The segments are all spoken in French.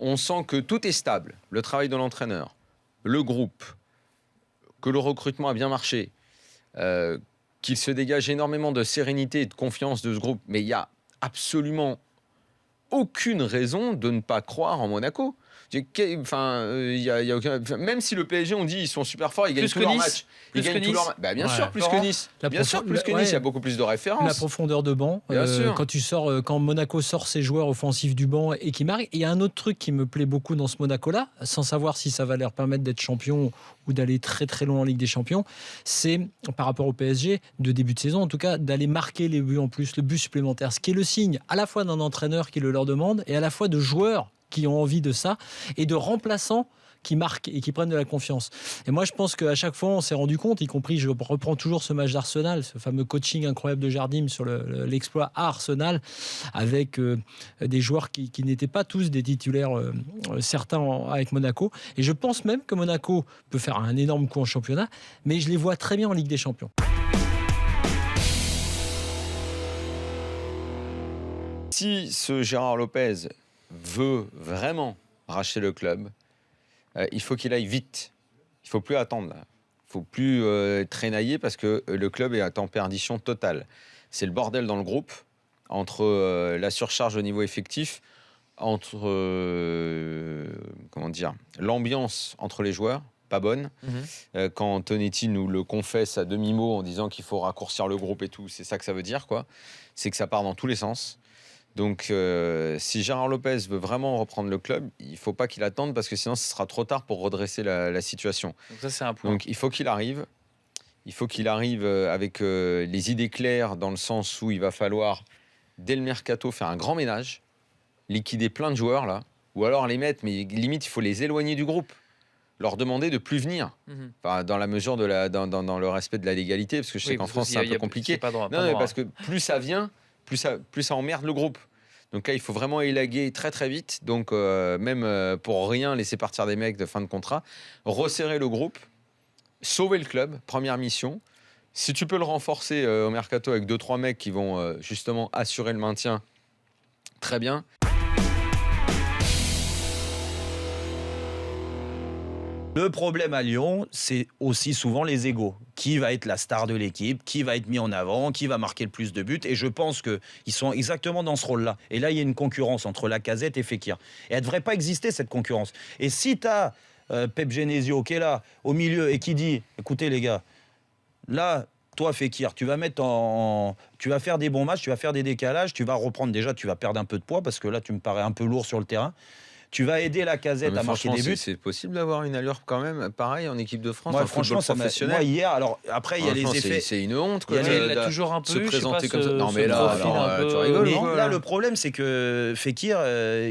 on sent que tout est stable. Le travail de l'entraîneur, le groupe, que le recrutement a bien marché, qu'il se dégage énormément de sérénité et de confiance de ce groupe. Mais il y a absolument aucune raison de ne pas croire en Monaco. Même si le PSG, on dit ils sont super forts, ils gagnent tous leurs matchs. Ils gagnent tous leurs matchs. Bien sûr, plus que Nice. Bien sûr, plus que Nice, il y a beaucoup plus de références. La profondeur de banc. Quand Monaco sort ses joueurs offensifs du banc et qui marquent. Il y a un autre truc qui me plaît beaucoup dans ce Monaco-là, sans savoir si ça va leur permettre d'être champion ou d'aller très très loin en Ligue des Champions, c'est par rapport au PSG, de début de saison en tout cas, d'aller marquer les buts en plus, le but supplémentaire. Ce qui est le signe à la fois d'un entraîneur qui le leur demande et à la fois de joueurs qui ont envie de ça, et de remplaçants qui marquent et qui prennent de la confiance. Et moi, je pense qu'à chaque fois, on s'est rendu compte, y compris, je reprends toujours ce match d'Arsenal, ce fameux coaching incroyable de Jardim sur l'exploit à Arsenal, avec des joueurs qui n'étaient pas tous des titulaires, certains avec Monaco. Et je pense même que Monaco peut faire un énorme coup en championnat, mais je les vois très bien en Ligue des Champions. Si ce Gérard Lopez veut vraiment racheter le club, il faut qu'il aille vite. Il ne faut plus attendre. Il ne faut plus traînailler parce que le club est en perdition totale. C'est le bordel dans le groupe, entre la surcharge au niveau effectif, entre l'ambiance entre les joueurs, pas bonne. Quand Tonetti nous le confesse à demi-mot en disant qu'il faut raccourcir le groupe et tout, c'est ça que ça veut dire, quoi. C'est que ça part dans tous les sens. Donc, si Gérard Lopez veut vraiment reprendre le club, il ne faut pas qu'il attende parce que sinon, ce sera trop tard pour redresser la situation. Donc ça, c'est un point. Donc, il faut qu'il arrive. Il faut qu'il arrive avec les idées claires dans le sens où il va falloir, dès le mercato, faire un grand ménage, liquider plein de joueurs, là, ou alors les mettre, mais limite, il faut les éloigner du groupe, leur demander de plus venir, enfin, dans la mesure dans le respect de la légalité, parce que je sais qu'en France, c'est un peu compliqué. Parce que plus ça vient, plus ça emmerde le groupe. Donc là, il faut vraiment élaguer très très vite. Donc même pour rien laisser partir des mecs de fin de contrat, resserrer le groupe, sauver le club, première mission. Si tu peux le renforcer au mercato avec 2-3 mecs qui vont justement assurer le maintien, très bien. Le problème à Lyon, c'est aussi souvent les égos. Qui va être la star de l'équipe, qui va être mis en avant, qui va marquer le plus de buts. Et je pense qu'ils sont exactement dans ce rôle-là. Et là, il y a une concurrence entre Lacazette et Fekir. Et elle ne devrait pas exister, cette concurrence. Et si tu as Pep Genesio qui est là, au milieu, et qui dit, écoutez les gars, là, toi Fekir, tu vas faire des bons matchs, tu vas faire des décalages, tu vas reprendre déjà, tu vas perdre un peu de poids, parce que là, tu me parais un peu lourd sur le terrain. Tu vas aider Lacazette à marquer des buts. C'est possible d'avoir une allure quand même pareil en équipe de France, en franchement, professionnel. Moi hier, alors après il y a les effets. C'est une honte quoi. Il a toujours un peu se présenter comme ça. Non mais là, tu rigoles. Mais là le problème c'est que Fekir,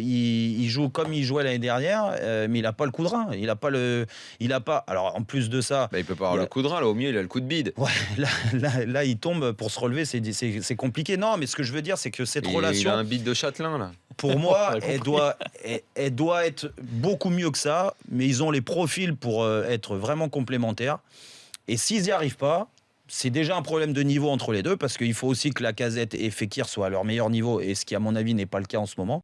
il joue comme il jouait l'année dernière, mais il a pas le coup de rein. Il a pas. Alors en plus de ça, il peut pas avoir le coup de rein. Là au mieux il a le coup de bide. Ouais, là il tombe pour se relever, c'est compliqué. Non, mais ce que je veux dire c'est que cette relation. Il a un bide de Châtelain là. Pour moi, elle doit être beaucoup mieux que ça, mais ils ont les profils pour être vraiment complémentaires. Et s'ils n'y arrivent pas, c'est déjà un problème de niveau entre les deux, parce qu'il faut aussi que Lacazette et Fekir soient à leur meilleur niveau, et ce qui, à mon avis, n'est pas le cas en ce moment.